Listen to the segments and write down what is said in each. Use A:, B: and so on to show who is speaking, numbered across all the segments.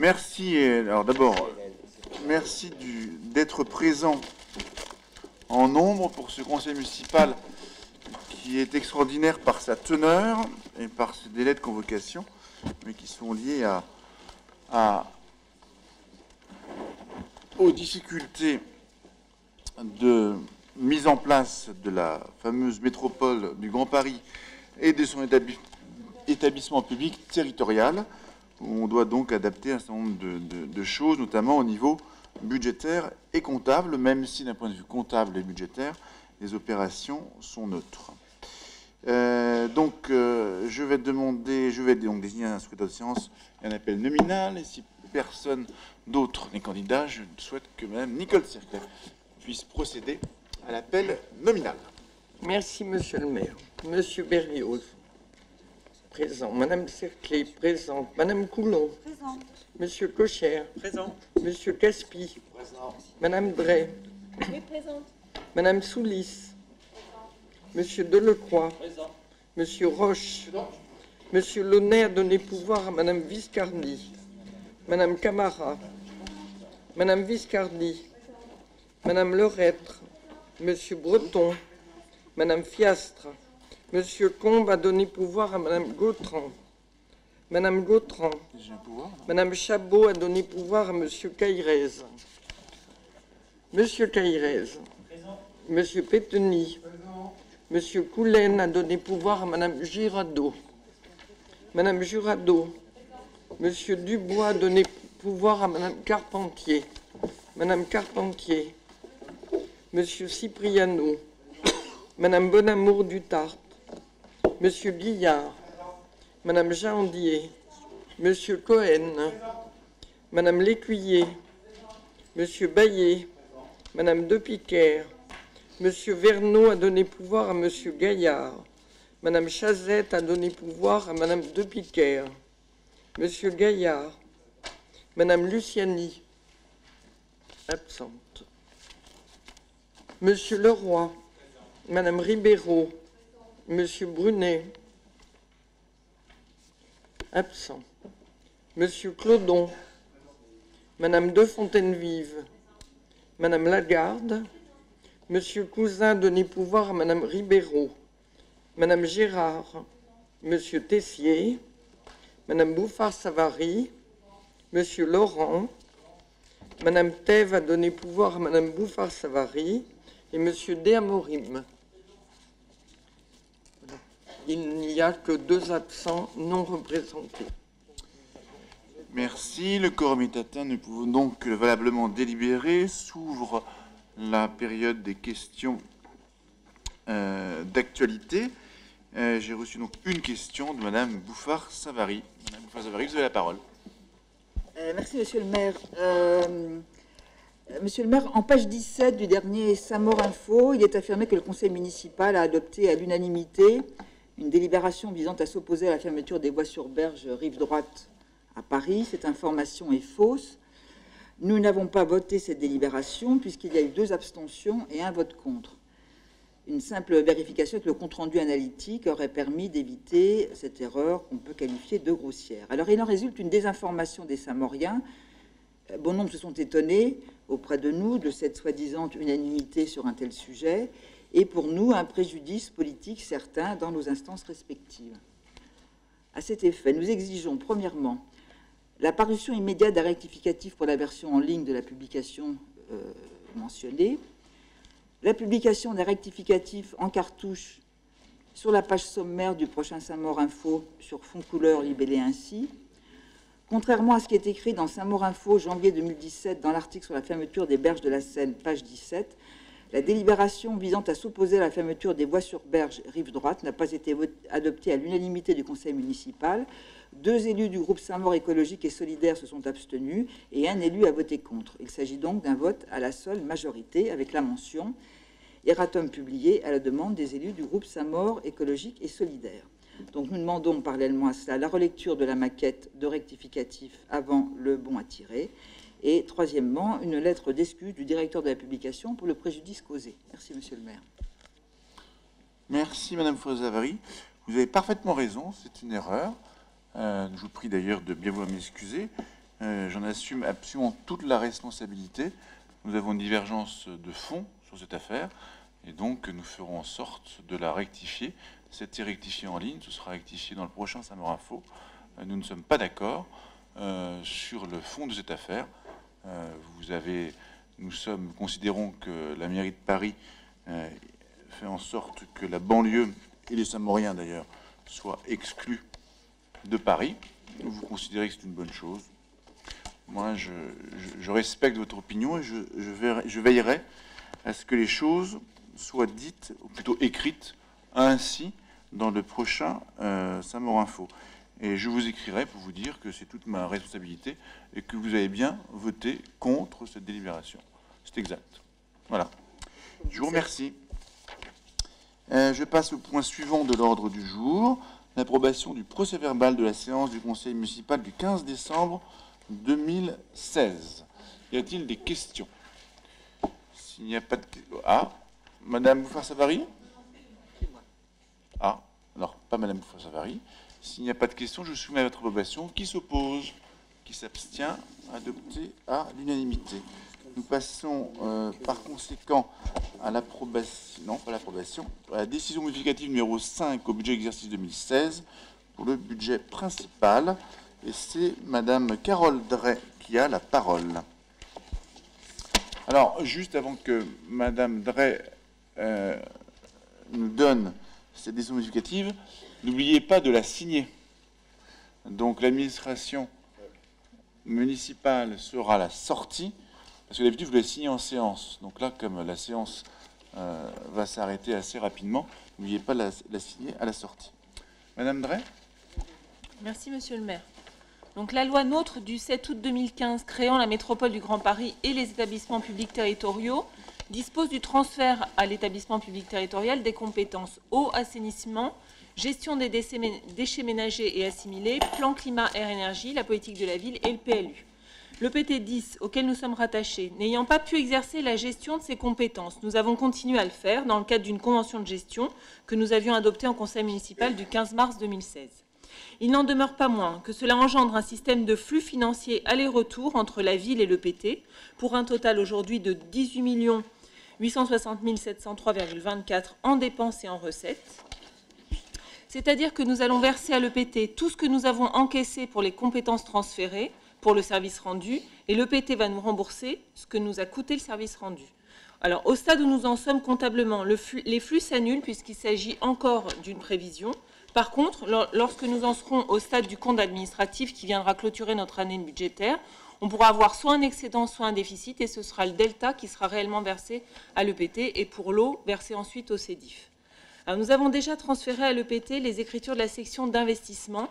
A: Merci. Alors d'abord, merci d'être présent en nombre pour ce conseil municipal qui est extraordinaire par sa teneur et par ce délai de convocation, mais qui sont liés aux difficultés de mise en place de la fameuse métropole du Grand Paris et de son établissement public territorial, où on doit donc adapter un certain nombre de choses, notamment au niveau budgétaire et comptable, même si d'un point de vue comptable et budgétaire, les opérations sont neutres. Je vais donc désigner un scrutin de séance et un appel nominal. Et si personne d'autre n'est candidat, je souhaite que Mme Nicole Cerquet puisse procéder à l'appel nominal.
B: Merci, Monsieur le maire. Monsieur Berlioz, présent. Madame Cerclé, présente. Madame Coulon, présente. Monsieur Cochère, présent. Monsieur Caspi, présent. Madame Drey, oui, présente. Madame Soulis, Monsieur Delecroix, présent. Monsieur Roche, présent. Monsieur Launay a donné pouvoir à Madame Viscardi, Madame Camara, Madame Viscardi, Madame Lerêtre, Monsieur Breton, Madame Fiastre, Monsieur Combe a donné pouvoir à Madame Gautran, Madame Gautran, Madame Chabot a donné pouvoir à Monsieur Caïrez, Monsieur Caïrez, Monsieur Péteny, Monsieur Coulen a donné pouvoir à Madame Girardot, Madame Jurado, Monsieur Dubois a donné pouvoir à Madame Carpentier, Madame Carpentier, Monsieur Cipriano, Madame Bonamour du Tartre, Monsieur Guillard, Madame Jandier, Monsieur Cohen, Madame Lécuyer, Monsieur Baillet, Madame Depiquer, Monsieur Verneau a donné pouvoir à Monsieur Gaillard, Madame Chazette a donné pouvoir à Madame Depiquer, Monsieur Gaillard, Madame Luciani, absente, Monsieur Leroy, Madame Ribeiro, Monsieur Brunet, absent, Monsieur Clodon, Madame de Fontaine-Vive, Madame Lagarde, Monsieur Cousin a donné pouvoir à Madame Ribeiro, Madame Gérard, Monsieur Tessier, Madame Bouffard-Savary, Monsieur Laurent, Madame Thèves a donné pouvoir à Madame Bouffard-Savary et Monsieur Déamorim. Il n'y a que 2 absents non représentés.
A: Merci. Le quorum est atteint. Nous pouvons donc valablement délibérer. S'ouvre la période des questions d'actualité. J'ai reçu donc une question de Madame Bouffard-Savary. Madame Bouffard-Savary, vous avez la parole.
C: Merci, Monsieur le maire. Monsieur le maire, en page 17 du dernier Samor Info, il est affirmé que le conseil municipal a adopté à l'unanimité une délibération visant à s'opposer à la fermeture des voies sur berge rive droite à Paris. Cette information est fausse. Nous n'avons pas voté cette délibération puisqu'il y a eu 2 abstentions et 1 vote contre. Une simple vérification avec le compte-rendu analytique aurait permis d'éviter cette erreur qu'on peut qualifier de grossière. Alors, il en résulte une désinformation des Samoriens. Bon nombre se sont étonnés auprès de nous de cette soi-disant unanimité sur un tel sujet, et pour nous, un préjudice politique certain dans nos instances respectives. À cet effet, nous exigeons, premièrement, la parution immédiate d'un rectificatif pour la version en ligne de la publication mentionnée, la publication d'un rectificatif en cartouche sur la page sommaire du prochain Samor Info sur fond couleur libellé ainsi. Contrairement à ce qui est écrit dans Samor Info, janvier 2017, dans l'article sur la fermeture des berges de la Seine, page 17, la délibération visant à s'opposer à la fermeture des voies sur berge rive droite n'a pas été adoptée à l'unanimité du conseil municipal. 2 élus du groupe Samor écologique et solidaire se sont abstenus et 1 élu a voté contre. Il s'agit donc d'un vote à la seule majorité avec la mention erratum publié à la demande des élus du groupe Samor écologique et solidaire. Donc nous demandons parallèlement à cela la relecture de la maquette de rectificatif avant le bon à tirer. Et troisièmement, une lettre d'excuse du directeur de la publication pour le préjudice causé. Merci, Monsieur le maire.
A: Merci, Madame Bouffard-Savary. Vous avez parfaitement raison, c'est une erreur. Je vous prie d'ailleurs de bien vouloir m'excuser. J'en assume absolument toute la responsabilité. Nous avons une divergence de fond sur cette affaire, et donc nous ferons en sorte de la rectifier. C'était rectifié en ligne, ce sera rectifié dans le prochain Samour Info. Nous ne sommes pas d'accord sur le fond de cette affaire. Nous considérons que la mairie de Paris fait en sorte que la banlieue, et les Samoriens d'ailleurs, soient exclus de Paris. Vous considérez que c'est une bonne chose. Moi, je respecte votre opinion et je veillerai à ce que les choses soient dites, ou plutôt écrites, ainsi dans le prochain Samour Info. Et je vous écrirai pour vous dire que c'est toute ma responsabilité et que vous avez bien voté contre cette délibération. C'est exact. Voilà. Je vous remercie. Je passe au point suivant de l'ordre du jour, l'approbation du procès-verbal de la séance du Conseil municipal du 15 décembre 2016. Y a-t-il des questions? S'il n'y a pas de... Ah, Madame Bouffard-Savary? Ah, alors, pas Madame Bouffard-Savary. S'il n'y a pas de questions, je soumets à votre approbation. Qui s'oppose? Qui s'abstient? Adopté à l'unanimité. Nous passons par conséquent à l'approbation, non pas l'approbation, à la décision modificative numéro 5 au budget exercice 2016 pour le budget principal. Et c'est Madame Carole Drey qui a la parole. Alors, juste avant que Madame Drey nous donne cette décision modificative, n'oubliez pas de la signer. Donc, l'administration municipale sera la sortie, parce que d'habitude, vous la signez en séance. Donc là, comme la séance va s'arrêter assez rapidement, n'oubliez pas de la signer à la sortie. Madame Drey?
D: Merci, Monsieur le maire. Donc, la loi NOTRe du 7 août 2015 créant la métropole du Grand Paris et les établissements publics territoriaux dispose du transfert à l'établissement public territorial des compétences eau, assainissement, gestion des déchets ménagers et assimilés, plan climat, air, énergie, la politique de la ville et le PLU. Le PT 10, auquel nous sommes rattachés, n'ayant pas pu exercer la gestion de ces compétences, nous avons continué à le faire dans le cadre d'une convention de gestion que nous avions adoptée en conseil municipal du 15 mars 2016. Il n'en demeure pas moins que cela engendre un système de flux financiers aller-retour entre la ville et le PT, pour un total aujourd'hui de 18 860 703,24 en dépenses et en recettes. C'est-à-dire que nous allons verser à l'EPT tout ce que nous avons encaissé pour les compétences transférées, pour le service rendu, et l'EPT va nous rembourser ce que nous a coûté le service rendu. Alors, au stade où nous en sommes comptablement, les flux s'annulent puisqu'il s'agit encore d'une prévision. Par contre, lorsque nous en serons au stade du compte administratif qui viendra clôturer notre année budgétaire, on pourra avoir soit un excédent, soit un déficit, et ce sera le delta qui sera réellement versé à l'EPT, et pour l'eau, versé ensuite au CEDIF. Alors, nous avons déjà transféré à l'EPT les écritures de la section d'investissement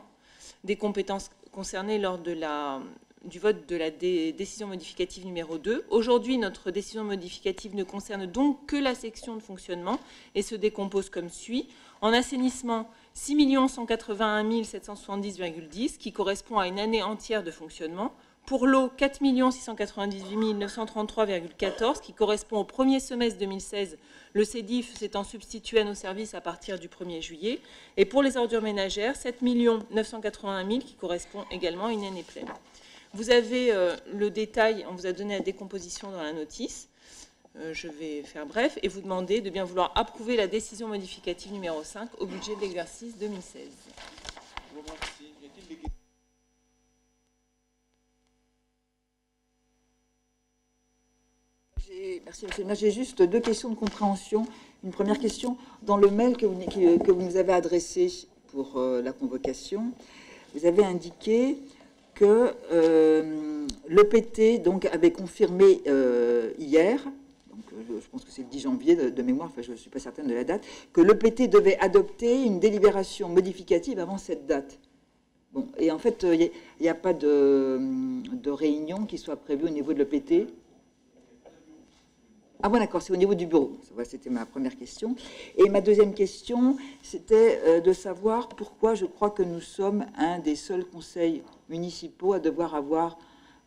D: des compétences concernées lors du vote de la décision modificative numéro 2. Aujourd'hui, notre décision modificative ne concerne donc que la section de fonctionnement et se décompose comme suit. En assainissement, 6 181 770,10, qui correspond à une année entière de fonctionnement. Pour l'eau, 4 698 933,14, qui correspond au premier semestre 2016, le CEDIF s'étant substitué à nos services à partir du 1er juillet. Et pour les ordures ménagères, 7 981 000, qui correspond également à une année pleine. Vous avez le détail, on vous a donné la décomposition dans la notice. Je vais faire bref et vous demander de bien vouloir approuver la décision modificative numéro 5 au budget de l'exercice 2016.
A: Je vous remercie. Y a-t-il des questions?
C: Merci, monsieur le maire. J'ai juste deux questions de compréhension. Une première question, dans le mail que vous nous avez adressé pour la convocation, vous avez indiqué que l'EPT donc, avait confirmé hier, donc, je pense que c'est le 10 janvier de mémoire, enfin, je ne suis pas certaine de la date, que l'EPT devait adopter une délibération modificative avant cette date. Bon, et en fait, il n'y a pas de réunion qui soit prévue au niveau de l'EPT. Ah bon, d'accord, c'est au niveau du bureau. C'était ma première question. Et ma deuxième question, c'était de savoir pourquoi je crois que nous sommes un des seuls conseils municipaux à devoir avoir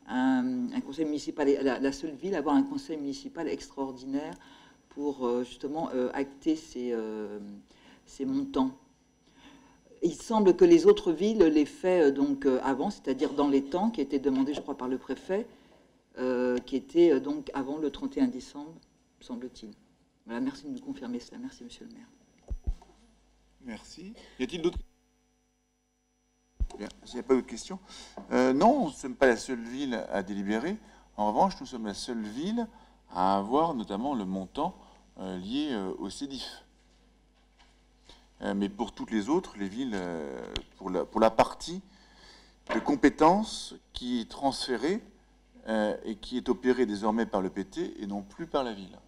C: un conseil municipal, la seule ville à avoir un conseil municipal extraordinaire pour justement acter ces montants. Il semble que les autres villes l'aient fait donc avant, c'est-à-dire dans les temps qui étaient demandés, je crois, par le préfet, qui était donc avant le 31 décembre, semble-t-il. Voilà, merci de nous confirmer cela. Merci, monsieur le maire.
A: Merci. Y a-t-il d'autres questions? Bien, s'il n'y a pas d'autres questions. Non, nous ne sommes pas la seule ville à délibérer. En revanche, nous sommes la seule ville à avoir notamment le montant lié au CEDIF. Mais pour toutes les autres, les villes, pour la partie de compétences qui est transférée et qui est opérée désormais par le PT et non plus par la ville.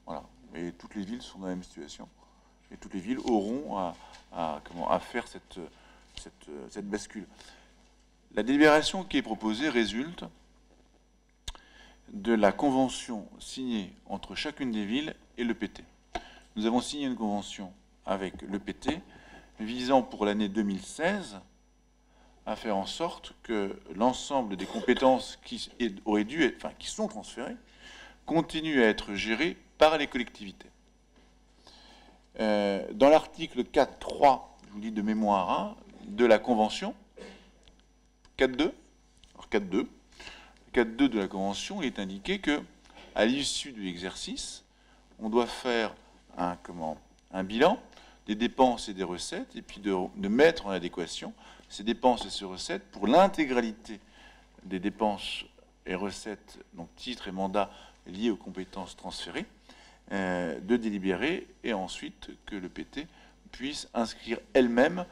A: Voilà. Et toutes les villes sont dans la même situation. Et toutes les villes auront à faire cette bascule. La délibération qui est proposée résulte de la convention signée entre chacune des villes et le PT. Nous avons signé une convention avec le PT visant pour l'année 2016 à faire en sorte que l'ensemble des compétences qui auraient dû être, enfin, qui sont transférées continuent à être gérées par les collectivités. Dans l'article 4.3, je vous lis de mémoire, hein, de la Convention, 4.2, alors 4.2 de la Convention, il est indiqué que, à l'issue de l'exercice, on doit faire un bilan des dépenses et des recettes, et puis de mettre en adéquation ces dépenses et ces recettes pour l'intégralité des dépenses et recettes, donc titres et mandats liés aux compétences transférées, de délibérer, et ensuite que le PT puisse inscrire elle-même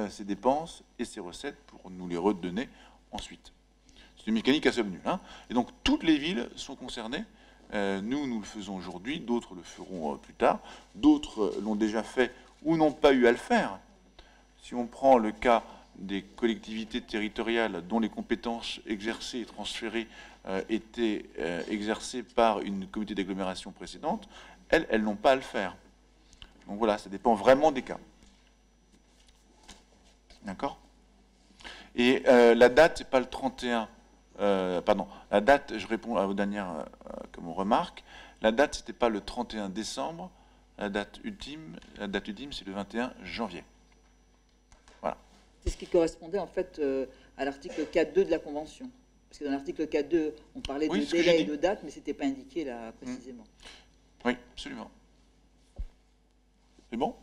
A: ses dépenses et ses recettes pour nous les redonner ensuite. C'est une mécanique à somme nulle, hein. Et donc toutes les villes sont concernées. Nous le faisons aujourd'hui, d'autres le feront plus tard, d'autres l'ont déjà fait ou n'ont pas eu à le faire. Si on prend le cas des collectivités territoriales dont les compétences exercées et transférées étaient exercées par une communauté d'agglomération précédente, elles n'ont pas à le faire. Donc voilà, ça dépend vraiment des cas. D'accord? Et la date, c'est pas le 31... pardon, la date, je réponds à vos dernières remarques, la date, c'était pas le 31 décembre, la date ultime, c'est le 21 janvier. Voilà.
C: C'est ce qui correspondait en fait à l'article 4.2 de la Convention. Parce que dans l'article 4.2, on parlait de délai et de date, mais ce n'était pas indiqué là précisément.
A: Oui, absolument. C'est bon?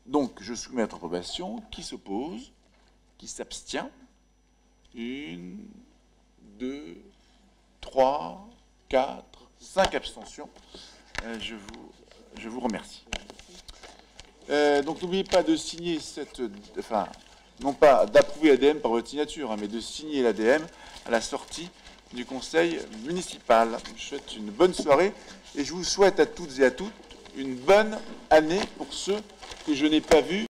A: Donc, je soumets à votre approbation. Qui s'oppose? Qui s'abstient? 1, 2, 3, 4, 5 abstentions. Je vous remercie. Donc, n'oubliez pas de signer cette... Enfin, non pas d'approuver l'ADM par votre signature, hein, mais de signer l'ADM à la sortie du conseil municipal. Je vous souhaite une bonne soirée et je vous souhaite à toutes et à tous une bonne année pour ceux que je n'ai pas vus